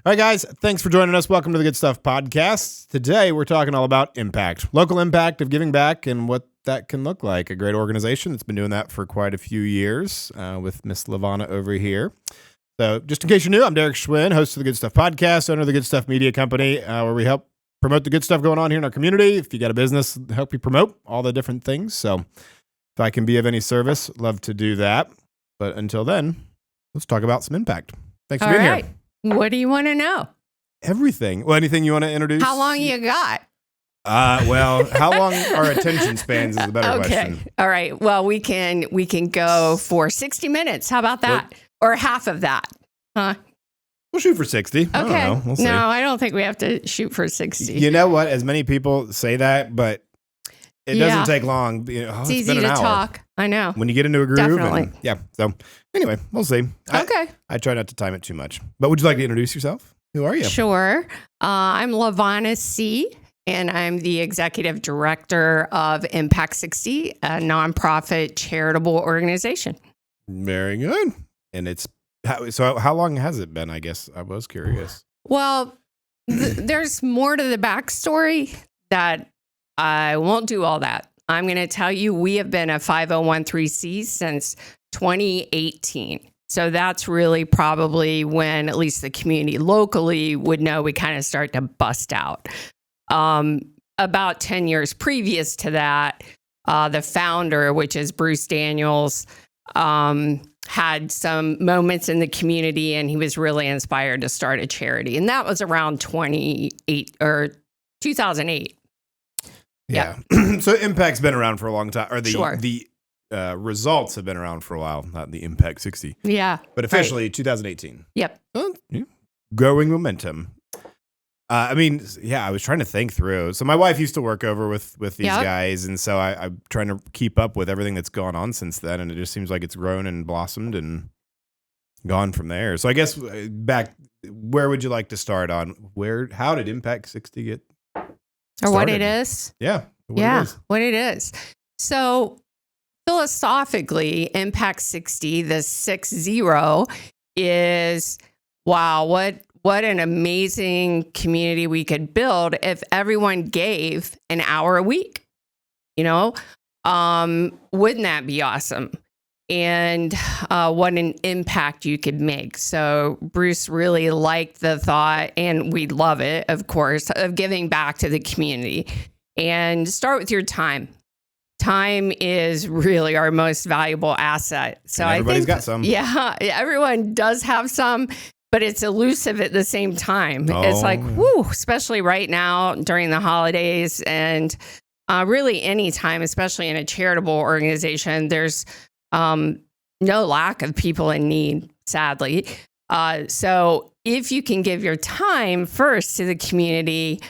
All right, guys, thanks for joining us. Welcome to the Good Stuff Podcast. Today, we're talking all about impact, local impact of giving back and what that can look like. A great organization that's been doing that for quite a few years with Miss Lavonna over here. So just in case you're new, I'm Derek Schwinn, host of the Good Stuff Podcast, owner of the Good Stuff Media Company, where we help promote the good stuff going on here in our community. If you got a business, help you promote all the different things. So if I can be of any service, love to do that. But until then, let's talk about some impact. Thanks for being here. What do you want to know? Everything. Well, anything you want to introduce? How long you got? Well, how long our attention spans is the better question. All right. Well, we can go for 60 minutes. How about that? Or half of that. Huh? We'll shoot for 60. Okay. I don't know. We'll see. No, I don't think we have to shoot for 60. You know what? As many people say that, but it doesn't take long. It's easy to talk. I know. When you get into a groove. Definitely. So anyway, we'll see. Okay. I try not to time it too much. But would you like to introduce yourself? Who are you? Sure. I'm Lavonna See, and I'm the executive director of impact60, a nonprofit charitable organization. Very good. And how long has it been? I guess I was curious. Well, there's more to the backstory that I won't do all that. I'm going to tell you, we have been a 501(c) since 2018. So that's really probably when at least the community locally would know we kind of start to bust out. About 10 years previous to that, the founder, which is Bruce Daniels, had some moments in the community and he was really inspired to start a charity. And that was around 2008. Yeah. So Impact's been around for a long time, or the results have been around for a while, not the impact60. Yeah. But officially 2018. Yep. Growing momentum. I was trying to think through. So my wife used to work over with these guys, and so I'm trying to keep up with everything that's gone on since then, and it just seems like it's grown and blossomed and gone from there. So I guess back, where would you like to start on? How did Impact60 get started? Or what it is? Yeah. What it is. So philosophically, Impact60, the 60 is, wow, what an amazing community we could build if everyone gave an hour a week. Wouldn't that be awesome? And what an impact you could make. So Bruce really liked the thought, and we love it, of course, of giving back to the community. And start with your time. Time is really our most valuable asset. So and everybody's got some. Yeah, everyone does have some, but it's elusive at the same time. It's like, especially right now during the holidays and really any time, especially in a charitable organization, there's no lack of people in need, sadly. So if you can give your time first to the community,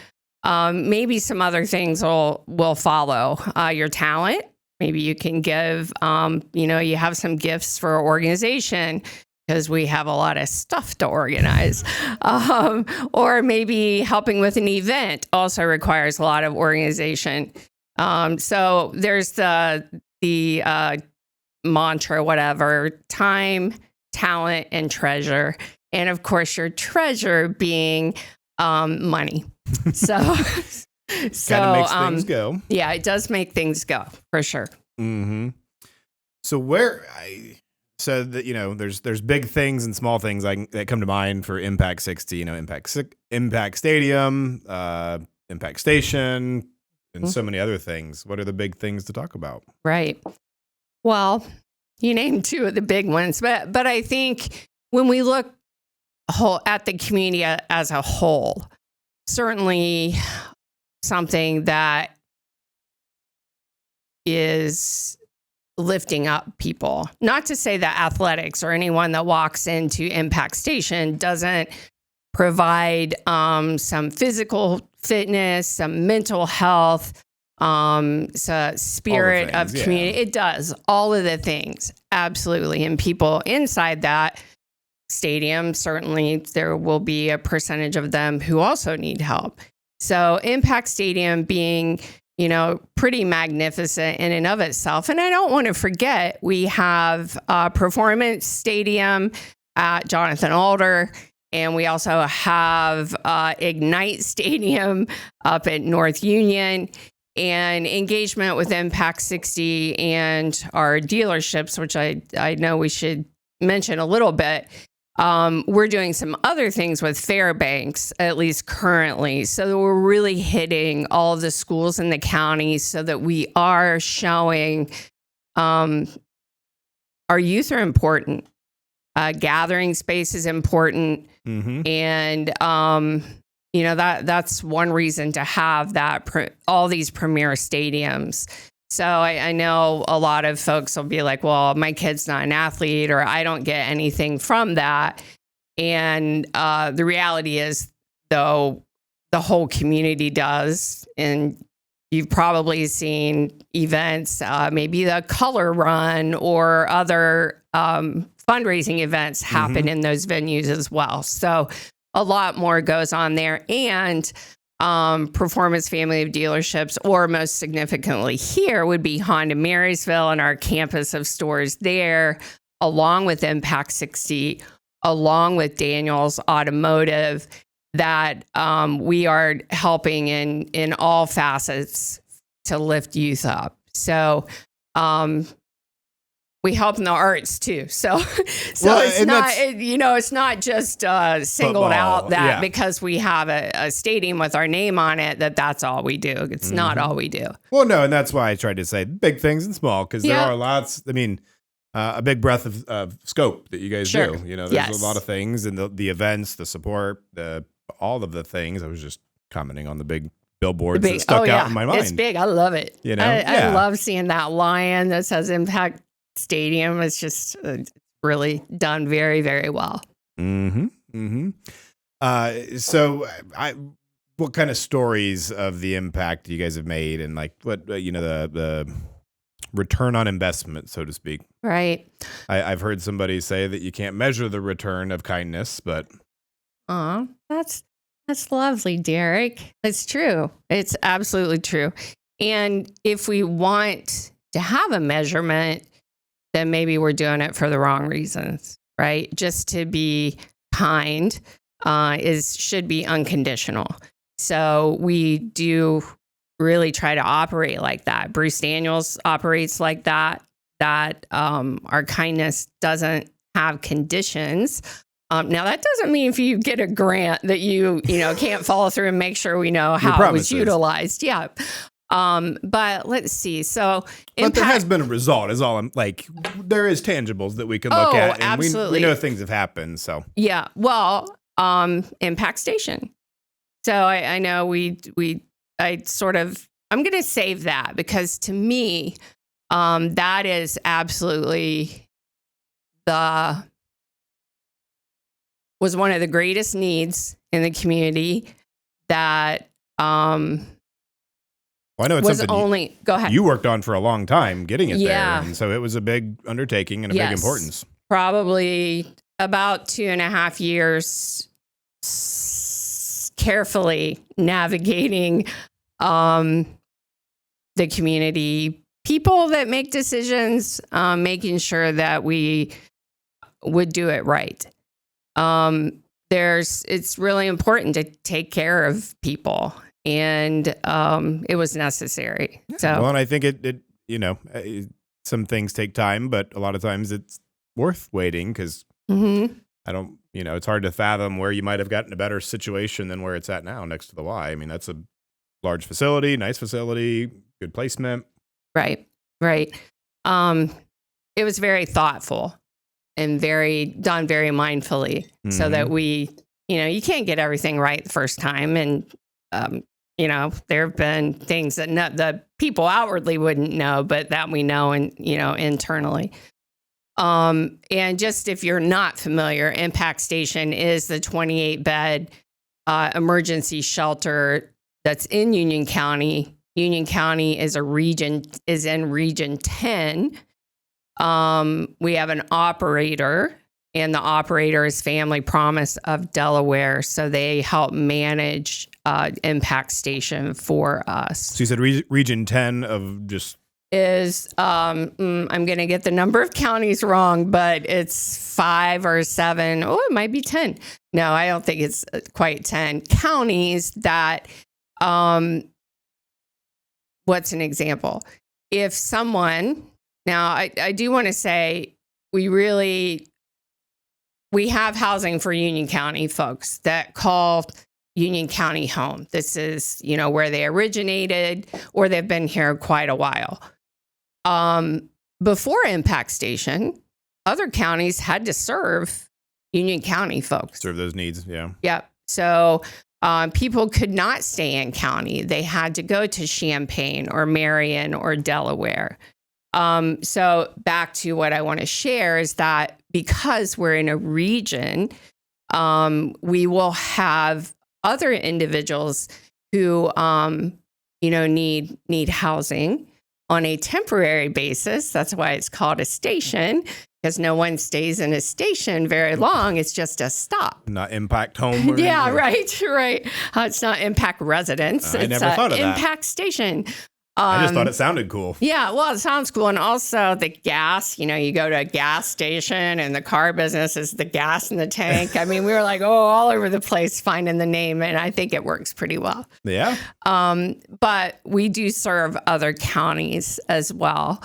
maybe some other things will follow. Your talent, maybe you can give, you have some gifts for organization because we have a lot of stuff to organize. Or maybe helping with an event also requires a lot of organization. So there's the mantra, whatever: time, talent, and treasure. And of course, your treasure being money. So kind of makes things go. Yeah, it does make things go for sure. Mm-hmm. So there's big things and small things that come to mind for Impact60. Impact Stadium, Impact Station, and so many other things. What are the big things to talk about? Right. Well, you named two of the big ones, but I think when we look at the community as a whole, certainly something that is lifting up people. Not to say that athletics or anyone that walks into Impact Station doesn't provide some physical fitness, some mental health, so spirit of community. It does all of the things. Absolutely. And people inside that stadium, certainly there will be a percentage of them who also need help. So Impact Stadium being, pretty magnificent in and of itself. And I don't want to forget, we have a performance stadium at Jonathan Alder. And we also have Ignite Stadium up at North Union, and engagement with impact60 and our dealerships, which I know we should mention a little bit. We're doing some other things with Fairbanks, at least currently. So we're really hitting all of the schools in the county so that we are showing our youth are important. Gathering space is important. Mm-hmm. And, that's one reason to have all these premier stadiums. So I know a lot of folks will be like, well, my kid's not an athlete, or I don't get anything from that. And the reality is, though, the whole community does. And you've probably seen events, maybe the Color Run or other fundraising events happen in those venues as well. So a lot more goes on there. And Performance family of dealerships, or most significantly here, would be Honda Marysville and our campus of stores there, along with impact60, along with Daniels Automotive, that we are helping in all facets to lift youth up. So we help in the arts too. So it's not just singled out that because we have a stadium with our name on it, that's all we do. It's not all we do. Well, no, and that's why I tried to say big things and small, because there are lots. I mean, a big breadth of scope that you guys do. There's a lot of things, and the events, the support, all of the things. I was just commenting on the big billboards that stuck out in my mind. It's big. I love it. I love seeing that lion that says Impact Stadium. It's just really done very, very well. So what kind of stories of the impact you guys have made, and like what, the return on investment, so to speak? Right. I've heard somebody say that you can't measure the return of kindness, but. That's lovely, Derek. It's true. It's absolutely true. And if we want to have a measurement, then maybe we're doing it for the wrong reasons, right? Just to be kind should be unconditional. So we do really try to operate like that. Bruce Daniels operates like that. Our kindness doesn't have conditions. Now that doesn't mean if you get a grant that you can't follow through and make sure we know how it was utilized. Yeah. But let's see. So, but there has been a result. Is all I'm like. There is tangibles that we can look at, and absolutely. We know things have happened. So yeah. Well, Impact Station. So I know I'm going to save that, because to me, that is absolutely was one of the greatest needs in the community that. Well, I know it's something go ahead. You worked on for a long time getting it there. And so it was a big undertaking and a big importance. Probably about 2.5 years carefully navigating the community, people that make decisions, making sure that we would do it right. It's really important to take care of people. And it was necessary. So, well, and I think it some things take time, but a lot of times it's worth waiting, because I don't, it's hard to fathom where you might have gotten a better situation than where it's at now next to the Y. I mean, that's a large facility, nice facility, good placement. Right. It was very thoughtful and done very mindfully, so that we, you can't get everything right the first time. And, there have been things that the people outwardly wouldn't know, but that we know, and, internally. And just if you're not familiar, Impact Station is the 28-bed emergency shelter that's in Union County. Union County is in Region 10. We have an operator, and the operator is Family Promise of Delaware. So they help manage Impact Station for us. So you said Region 10 of just is, I'm going to get the number of counties wrong, but it's 5 or 7. Oh, it might be 10. No, I don't think it's quite 10 counties that, what's an example? If someone, now I do want to say, we have housing for Union County folks that call Union County home. This is, where they originated or they've been here quite a while. Before Impact Station, other counties had to serve Union County folks. Serve those needs, yeah. Yep. So people could not stay in county. They had to go to Champaign or Marion or Delaware. So back to what I want to share is that because we're in a region, we will have other individuals who, need housing on a temporary basis. That's why it's called a station, because no one stays in a station very long. It's just a stop. Not impact home. Or yeah, anything. right. It's not impact residence. I It's never thought of that. Impact station. I just thought it sounded cool. Yeah, well, it sounds cool. And also the gas, you go to a gas station and the car business is the gas in the tank. I mean, we were like, all over the place finding the name, and I think it works pretty well. Yeah. But we do serve other counties as well.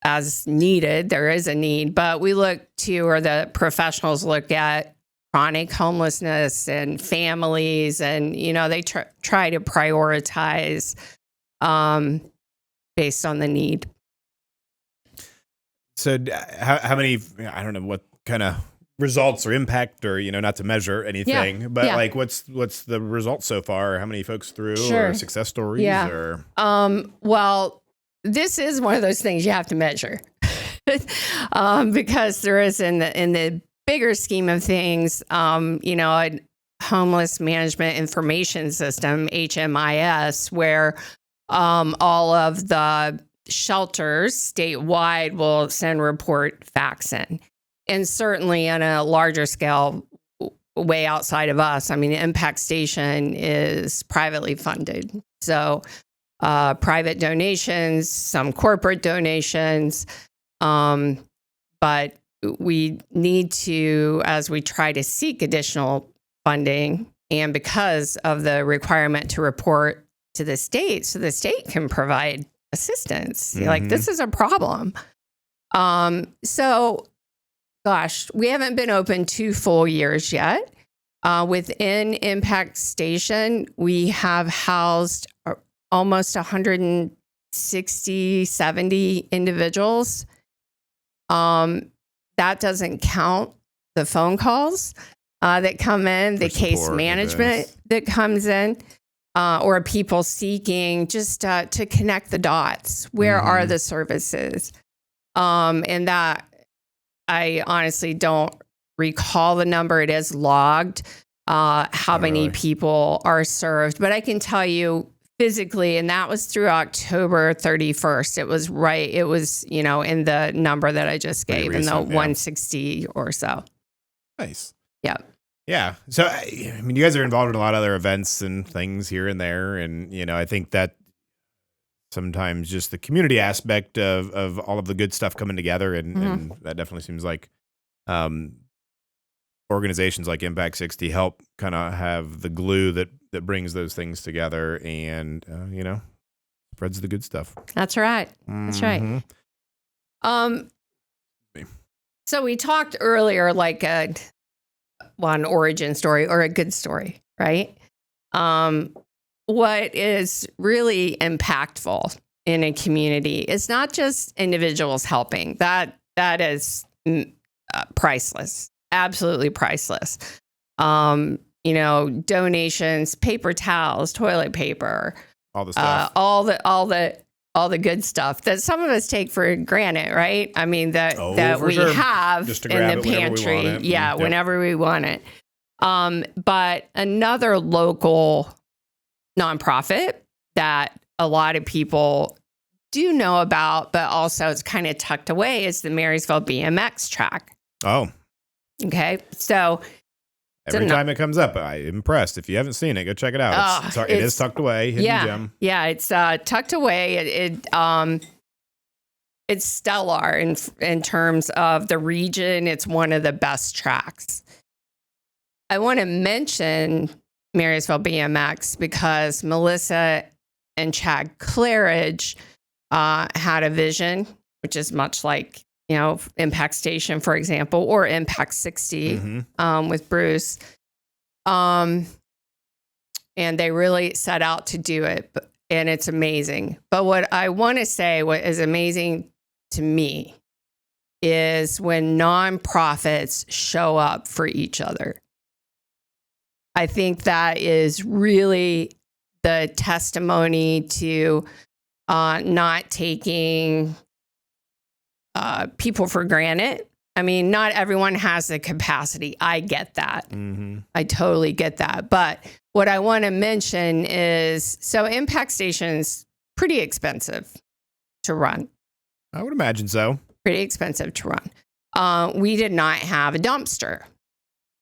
As needed, there is a need, but we look to, or the professionals look at, chronic homelessness and families, and they try to prioritize based on the need. So how many, I don't know what kind of results or impact, or not to measure anything, but like what's the results so far? How many folks through, or success stories? Or well, this is one of those things you have to measure because there is in the bigger scheme of things, a homeless management information system, HMIS, where all of the shelters statewide will send report facts in. And certainly on a larger scale, way outside of us, I mean, Impact Station is privately funded. So private donations, some corporate donations, but we need to, as we try to seek additional funding, and because of the requirement to report to the state, so the state can provide assistance. Mm-hmm. Like, this is a problem. So, gosh, we haven't been open 2 full years yet. Within Impact Station, we have housed almost 160, 70 individuals. That doesn't count the phone calls that come in, the case management that comes in, or people seeking just to connect the dots. Where are the services? And that, I honestly don't recall the number. It is logged, how many people are served. But I can tell you physically, and that was through October 31st. It was right. It was, in the number that I just gave, in the 160 or so. Nice. Yeah. Yeah. So, I mean, you guys are involved in a lot of other events and things here and there. And, I think that sometimes just the community aspect of all of the good stuff coming together. And that definitely seems like organizations like Impact60 help kind of have the glue that brings those things together and, spreads the good stuff. That's right. That's right. So we talked earlier, like one origin story or a good story, right? What is really impactful in a community is not just individuals helping. That is priceless, absolutely priceless. Donations, paper towels, toilet paper, all the stuff, all the good stuff that some of us take for granted, right? I mean, that we have in the pantry. Whenever we want it. But another local nonprofit that a lot of people do know about, but also it's kind of tucked away, is the Marysville BMX track. Oh. Okay. So Every time it comes up, I'm impressed. If you haven't seen it, go check it out. It is tucked away, hidden gem. Yeah, it's tucked away. It's stellar in terms of the region. It's one of the best tracks. I want to mention Marysville BMX because Melissa and Chad Claridge had a vision, which is much like, Impact Station, for example, or impact60 with Bruce. And they really set out to do it, and it's amazing. But what I want to say, what is amazing to me, is when nonprofits show up for each other. I think that is really the testimony to not taking people for granted. I mean, not everyone has the capacity. I get that. I totally get that. But what I want to mention is, so Impact Station's pretty expensive to run. I would imagine so. Pretty expensive to run. We did not have a dumpster.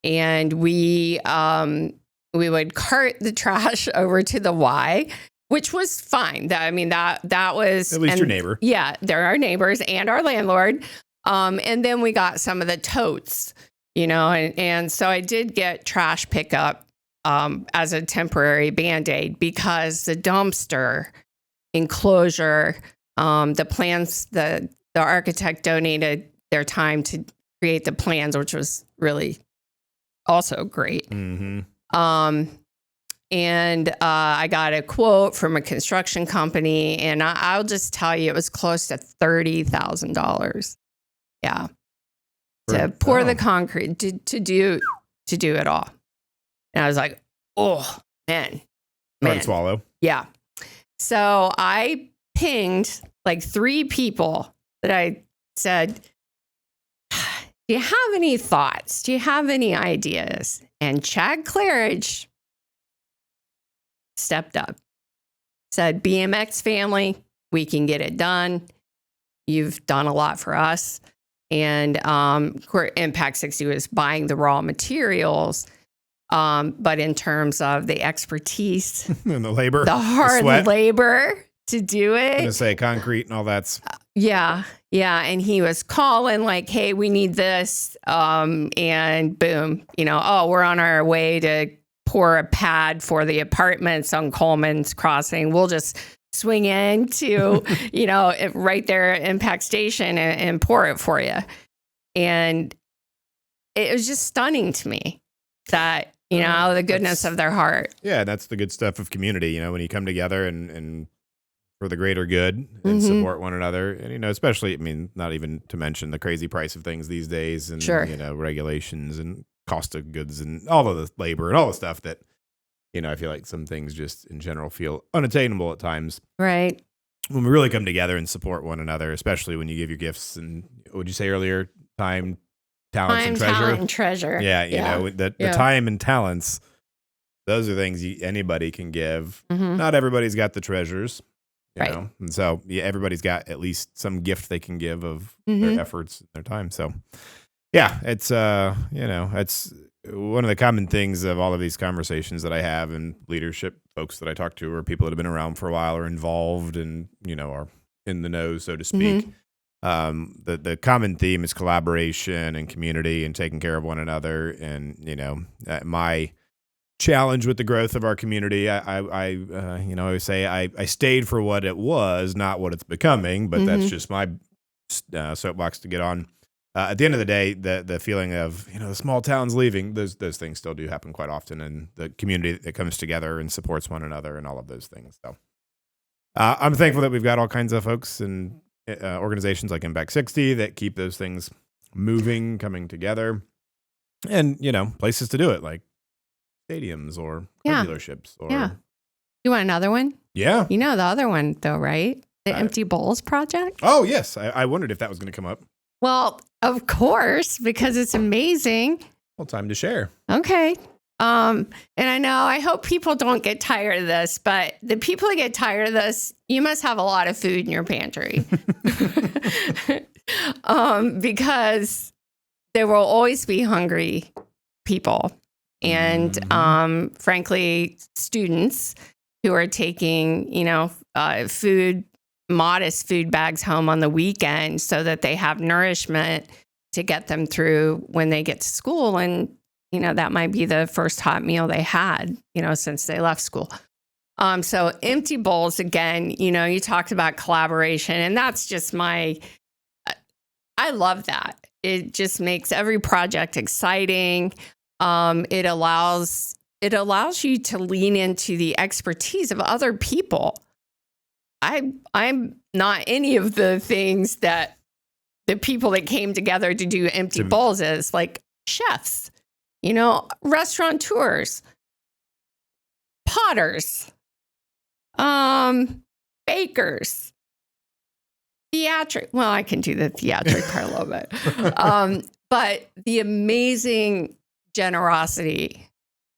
And we would cart the trash over to the Y, which was fine. That was at least your neighbor. Yeah, they're our neighbors and our landlord. And then we got some of the totes, and so I did get trash pickup as a temporary Band-Aid because the dumpster enclosure, the plans, the architect donated their time to create the plans, which was really also great. And I got a quote from a construction company, and I'll just tell you, it was close to $30,000. Yeah, to pour the concrete, to do it all. And I was like, oh man, hard to swallow. Yeah. So I pinged like 3 people that I said, do you have any thoughts? Do you have any ideas? And Chad Claridge stepped up, said, BMX family, we can get it done. You've done a lot for us. And impact60 was buying the raw materials. But in terms of the expertise and the labor, the hard labor to do it. I'm going to say concrete and all that's. Yeah. And he was calling like, hey, we need this. And boom, we're on our way to pour a pad for the apartments on Coleman's Crossing. We'll just swing into, right there at Impact Station and pour it for you. And it was just stunning to me that, the goodness of their heart. Yeah, that's the good stuff of community, when you come together and for the greater good and support one another. And, especially, not even to mention the crazy price of things these days and, regulations and cost of goods and all of the labor and all the stuff that, I feel like some things just in general feel unattainable at times. Right. When we really come together and support one another, especially when you give your gifts and, what would you say earlier? Time, talents, and treasure. Talent, and treasure. Yeah, the time and talents, those are things anybody can give. Not everybody's got the treasures, you know? And so, everybody's got at least some gift they can give of their efforts and their time. So, yeah, it's, it's one of the common things of all of these conversations that I have, and leadership folks that I talk to are people that have been around for a while, or involved and, are in the know, so to speak. The common theme is collaboration and community and taking care of one another. And, my challenge with the growth of our community, I always say I stayed for what it was, not what it's becoming, but that's just my soapbox to get on. At the end of the day, the feeling of, the small towns leaving, those things still do happen quite often, and the community that comes together and supports one another and all of those things. So I'm thankful that we've got all kinds of folks and organizations like impact60 that keep those things moving, coming together, and, places to do it, like stadiums or car dealerships. Or, You want another one? Yeah. The other one, though, right? The Empty Bowls Project? Oh, yes. I wondered if that was going to come up. Well, of course, because it's amazing. Well, time to share. Okay. And I hope people don't get tired of this, but the people that get tired of this, you must have a lot of food in your pantry. Because there will always be hungry people And frankly, students who are taking, modest food bags home on the weekend so that they have nourishment to get them through when they get to school. And, that might be the first hot meal they had, since they left school. So empty bowls, again, you talked about collaboration, and that's just I love that. It just makes every project exciting. It allows you to lean into the expertise of other people. I'm not any of the things that the people that came together to do empty bowls is, like chefs, restaurateurs, potters, bakers, well, I can do the theatric part a little bit. But the amazing generosity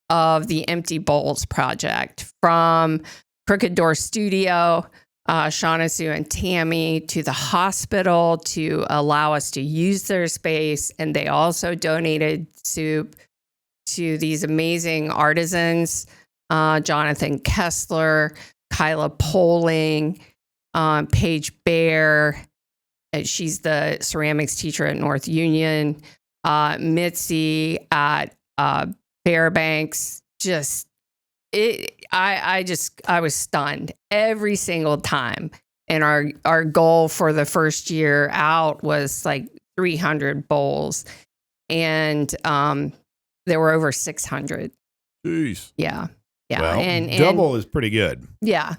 of the Empty Bowls project, from Crooked Door Studio, Shauna, Sue, and Tammy, to the hospital to allow us to use their space. And they also donated soup to these amazing artisans, Jonathan Kessler, Kyla Poling, Paige Bear. She's the ceramics teacher at North Union. Mitzi at Fairbanks. I was stunned every single time. And our goal for the first year out was like 300 bowls. And there were over 600. Jeez. Yeah. Yeah. Well, and double is pretty good. Yeah.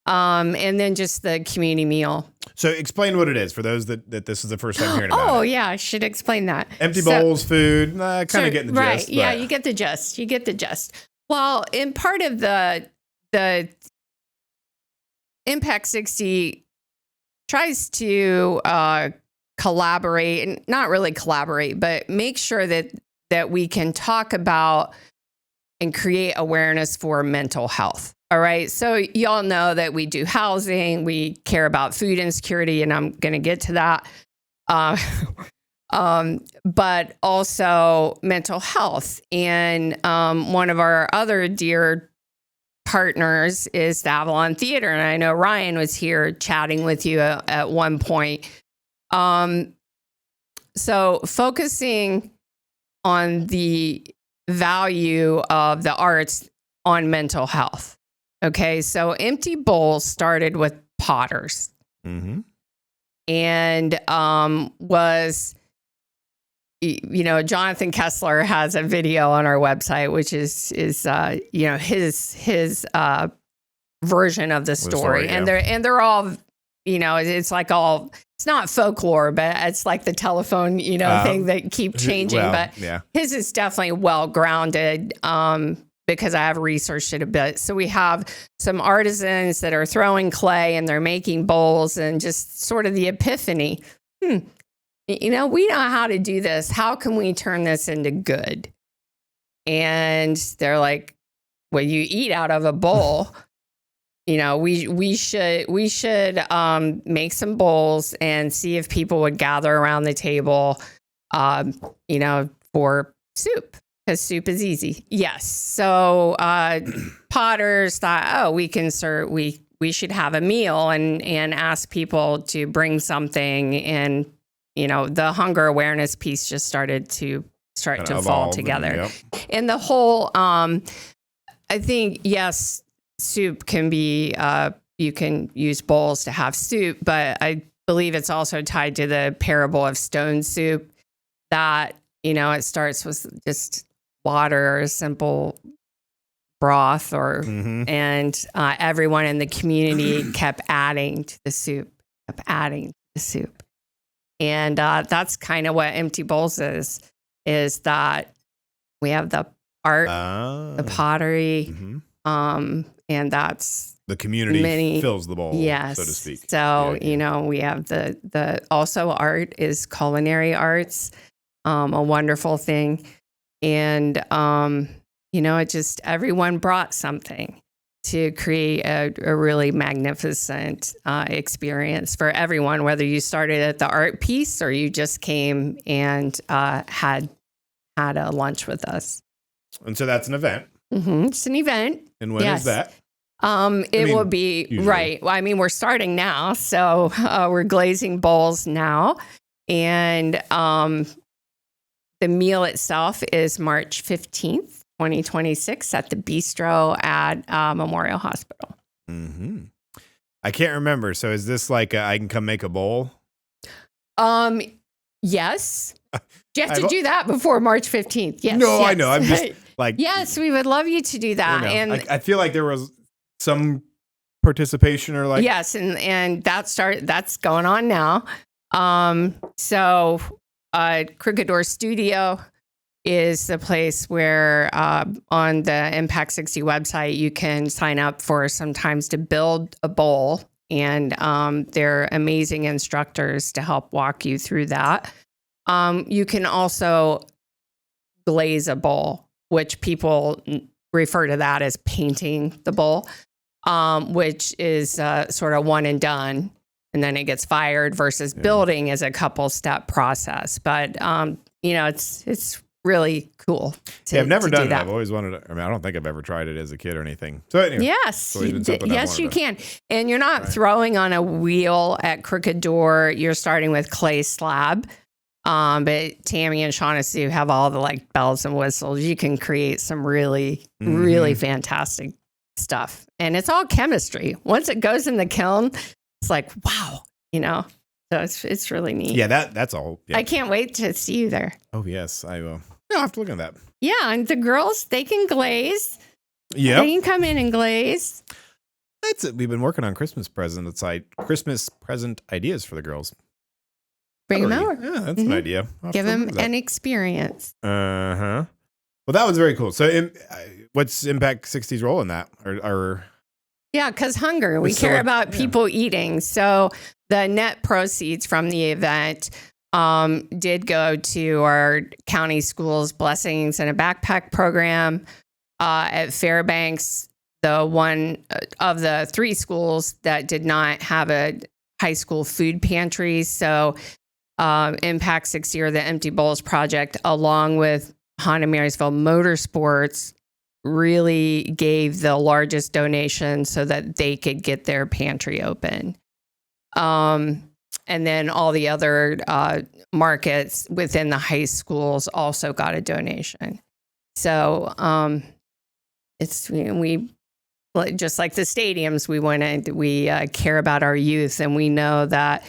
And then just the community meal. So explain what it is for those that this is the first time hearing about it. Oh, yeah. I should explain that. Empty bowls, food, kind of getting the right. gist. Yeah, you get the gist. Well, in part of the impact60 tries to collaborate, and not really collaborate, but make sure that we can talk about and create awareness for mental health. All right. So y'all know that we do housing, we care about food insecurity, and I'm going to get to that. But also mental health. And one of our other dear partners is the Avalon Theater. And I know Ryan was here chatting with you at one point. So focusing on the value of the arts on mental health. Okay, so Empty Bowls started with potters, and was, Jonathan Kessler has a video on our website, which is his version of the story, yeah. and they're all, it's like all, it's not folklore, but it's like the telephone, thing that keep changing. But yeah. His is definitely well grounded. Because I have researched it a bit. So we have some artisans that are throwing clay and they're making bowls, and just sort of the epiphany. We know how to do this. How can we turn this into good? And they're like, well, you eat out of a bowl. We should make some bowls and see if people would gather around the table, for soup. Because soup is easy. Yes. So potters thought, we should have a meal and ask people to bring something. And, the hunger awareness piece just started to fall together. And the whole, I think, yes, soup can be, you can use bowls to have soup, but I believe it's also tied to the parable of stone soup, that, it starts with just water or simple broth, and everyone in the community kept adding to the soup, and that's kind of what Empty Bowls is that we have the art, the pottery, and that's the community fills the bowl, yes, so to speak. So we have the also art is culinary arts, a wonderful thing. And, it just, everyone brought something to create a really magnificent experience for everyone, whether you started at the art piece or you just came and had a lunch with us. And so that's an event. It's an event. And when is that? Will be usually. right. Well, I mean, we're starting now, so we're glazing bowls now, and the meal itself is March 15th, 2026, at the Bistro at Memorial Hospital. Mm-hmm. I can't remember. So is this like I can come make a bowl? Yes. You have to do that before March 15th. Yes. No, yes. I know. I'm just like, yes, we would love you to do that. And I feel like there was some participation or like, yes. And that's going on now. So Crooked Door Studio is the place where on the impact60 website, you can sign up for sometimes to build a bowl. And they're amazing instructors to help walk you through that. You can also glaze a bowl, which people refer to that as painting the bowl, which is sort of one and done. And then it gets fired versus building is a couple step process. But, it's really cool. I've never done it. I've always wanted to. I mean, I don't think I've ever tried it as a kid or anything. So anyway, yes, you can. And you're not throwing on a wheel at Crooked Door. You're starting with clay slab. But Tammy and Shaughnessy have all the like bells and whistles. You can create some really, really fantastic stuff. And it's all chemistry. Once it goes in the kiln, it's like, wow, so it's really neat. Yeah, that's all. Yeah. I can't wait to see you there. Oh, yes, I will. I'll have to look at that. Yeah, and the girls, they can glaze. Yeah. They can come in and glaze. That's it. We've been working on Christmas present ideas for the girls. Bring them over. Yeah, that's an idea. Give them an experience. Uh-huh. Well, that was very cool. So what's Impact60's role in that? Yeah, because hunger. We care about people eating. So the net proceeds from the event did go to our county schools blessings and a backpack program at Fairbanks, the one of the 3 schools that did not have a high school food pantry. So Impact60 or the Empty Bowls Project, along with Honda Marysville Motorsports, really gave the largest donation so that they could get their pantry open. And then all the other markets within the high schools also got a donation. So we just like the stadiums, we care about our youth, and we know that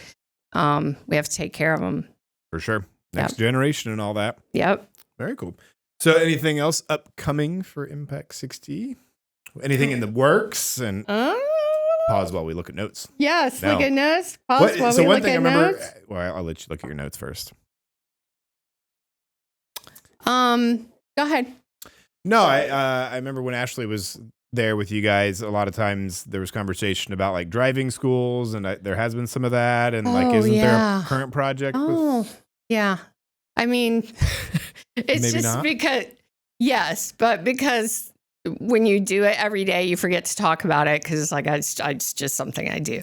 we have to take care of them. For sure. Next generation and all that. Yep. Very cool. So anything else upcoming for Impact60? Anything in the works? And pause while we look at notes. Yes, look at notes. Pause while we look at notes. Well, I'll let you look at your notes first. Go ahead. No, I remember when Ashley was there with you guys, a lot of times there was conversation about like driving schools, and there has been some of that. And isn't there a current project? Yeah. I mean, it's Maybe just not? because when you do it every day, you forget to talk about it because it's like, it's just something I do.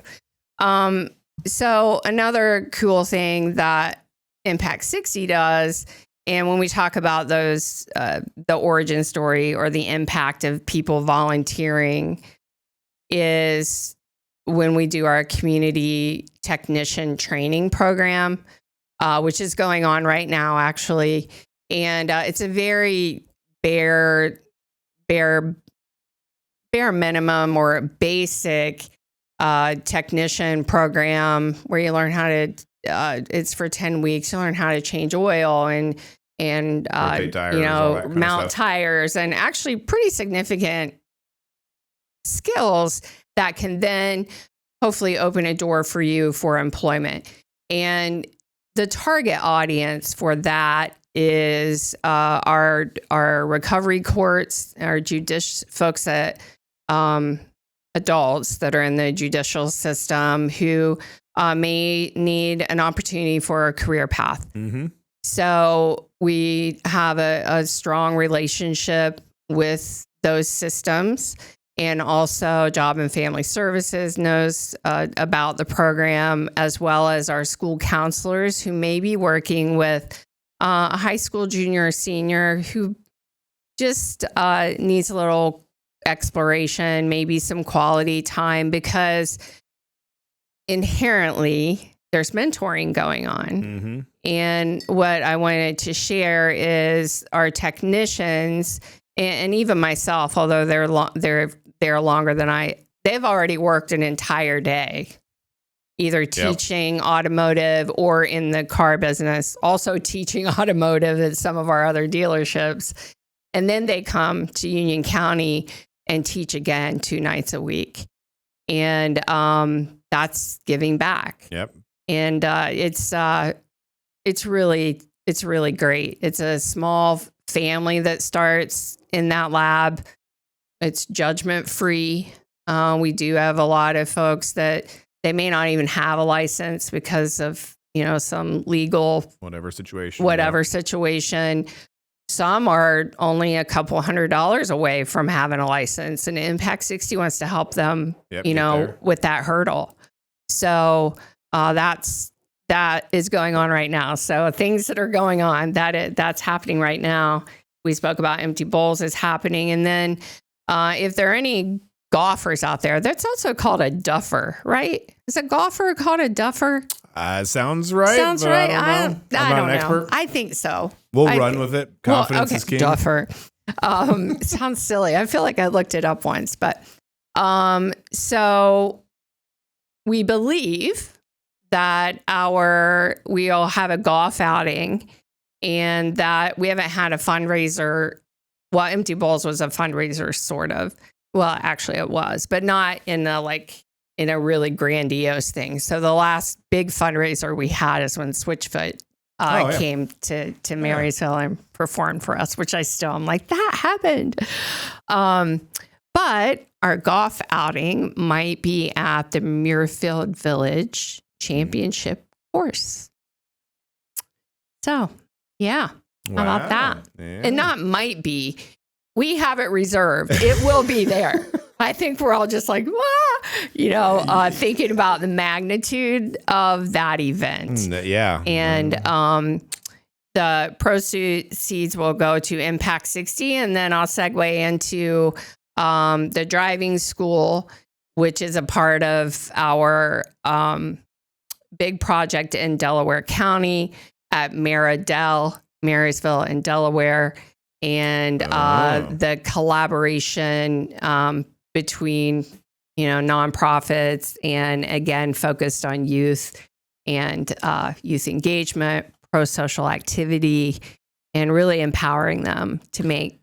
So another cool thing that Impact60 does, and when we talk about those, the origin story or the impact of people volunteering, is when we do our community technician training program, which is going on right now, actually. And it's a very bare minimum or basic technician program where you learn how to, it's for 10 weeks. You learn how to change oil and tires, mount tires, and actually pretty significant skills that can then hopefully open a door for you for employment. And the target audience for that is our recovery courts, our folks that adults that are in the judicial system who may need an opportunity for a career path. Mm-hmm. So we have a strong relationship with those systems. And also Job and Family Services knows about the program, as well as our school counselors who may be working with a high school junior or senior who just needs a little exploration, maybe some quality time, because inherently there's mentoring going on. Mm-hmm. And what I wanted to share is our technicians and even myself, although they're there longer than they've already worked an entire day, either teaching automotive or in the car business, also teaching automotive at some of our other dealerships. And then they come to Union County and teach again 2 nights a week. And that's giving back. Yep. And it's really great. It's a small family that starts in that lab. It's judgment free. We do have a lot of folks that they may not even have a license because of, some legal whatever situation. Some are only a couple $100 away from having a license, and Impact60 wants to help them, with that hurdle. So that is going on right now. So things that are going on, that's happening right now. We spoke about empty bowls is happening. And then if there are any golfers out there, that's also called a duffer, right? Is a golfer called a duffer? Sounds right. Sounds right. I don't know. I don't know. I think so. We'll run with it. Confidence is king. Duffer. Sounds silly. I feel like I looked it up once, but so we believe that we'll have a golf outing, and that we haven't had a fundraiser. Well, Empty Bowls was a fundraiser, sort of. Well, actually it was, but not in a really grandiose thing. So the last big fundraiser we had is when Switchfoot came to Marysville and performed for us, which I'm like, that happened. But our golf outing might be at the Muirfield Village Championship course. So, yeah. How about that? Yeah. And not might be. We have it reserved. It will be there. I think we're all just like, thinking about the magnitude of that event. Yeah. And the proceeds will go to Impact60. And then I'll segue into the driving school, which is a part of our big project in Delaware County at Marysville in Delaware. And the collaboration between, nonprofits and, again, focused on youth and youth engagement, pro-social activity, and really empowering them to make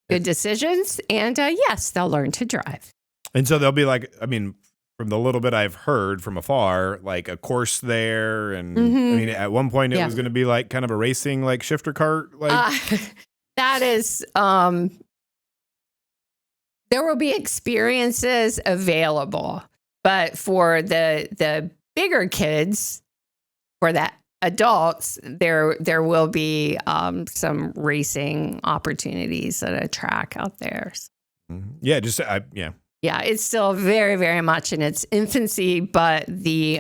good decisions. And yes, they'll learn to drive. And so they'll be from the little bit I've heard from afar, like a course there. And at one point it was going to be like kind of a racing, like shifter cart. That is, there will be experiences available, but for the bigger kids, for the adults, there will be some racing opportunities at a track out there. Yeah, Yeah, it's still very, very much in its infancy, but the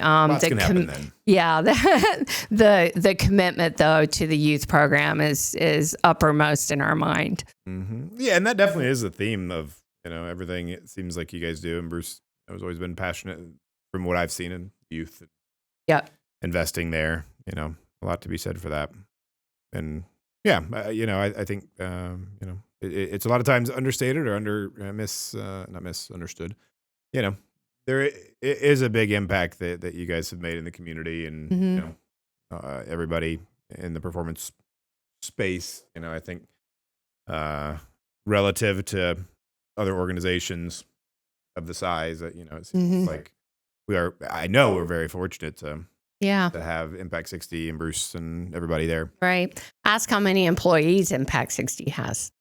commitment though to the youth program is uppermost in our mind. Mm-hmm. Yeah, and that definitely is the theme of everything. It seems like you guys do, and Bruce has always been passionate from what I've seen in youth. Yep, investing there, a lot to be said for that. And yeah, I think it's a lot of times understated or not misunderstood. There is a big impact that you guys have made in the community, and everybody in the performance space. I think relative to other organizations of the size, it seems like I know we're very fortunate to have Impact60 and Bruce and everybody there. Right. Ask how many employees Impact60 has.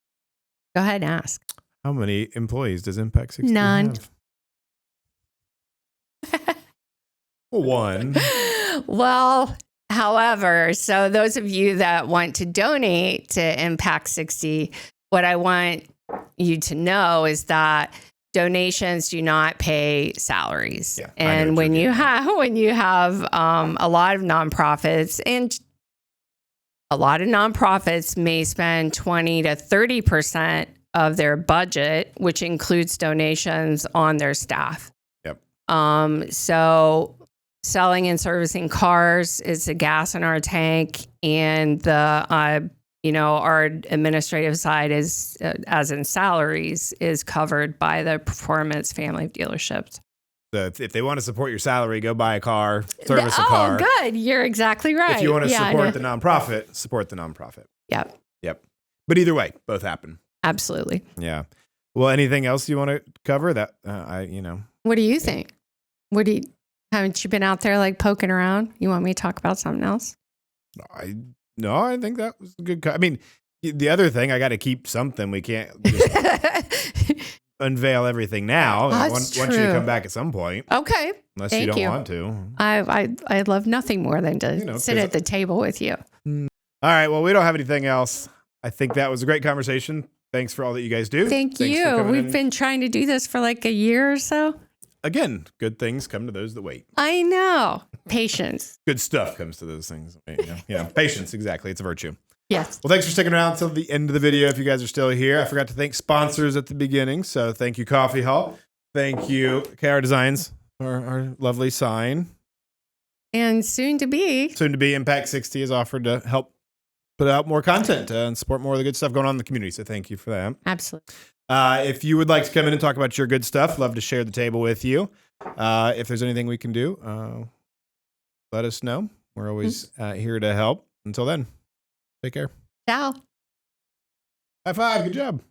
Go ahead and ask. How many employees does Impact60 None. have? One. Well, however, so those of you that want to donate to Impact60, what I want you to know is that donations do not pay salaries. Yeah, and when you have a lot of nonprofits and a lot of nonprofits may spend 20 to 30% of their budget, which includes donations, on their staff. Yep. So selling and servicing cars is the gas in our tank, and the our administrative side is, as in salaries, is covered by the Performance family of dealerships. So if they want to support your salary, go buy a car, service a car. Oh, good. You're exactly right. If you want to support the nonprofit, support the nonprofit. Yep. But either way, both happen. Absolutely. Yeah. Well, anything else you want to cover? That What do you think? Haven't you been out there like poking around? You want me to talk about something else? No, I think that was a good. I mean, the other thing, I got to keep something. We can't just unveil everything now. I want you to come back at some point. Okay. Unless you don't want to. I love nothing more than to sit at the table with you. All right. Well, we don't have anything else. I think that was a great conversation. Thanks for all that you guys do. Thanks you. We've been trying to do this for like a year or so. Again, good things come to those that wait. I know. Patience. Good stuff comes to those things. Yeah. Patience. Exactly. It's a virtue. Yes. Well, thanks for sticking around until the end of the video. If you guys are still here, I forgot to thank sponsors at the beginning. So thank you, Coffee Hall. Thank you, KR Designs, our lovely sign. And soon to be impact60 is offered to help put out more content and support more of the good stuff going on in the community. So thank you for that. Absolutely. If you would like to come in and talk about your good stuff, love to share the table with you. If there's anything we can do, let us know. We're always here to help. Until then, take care. Ciao. High five. Good job.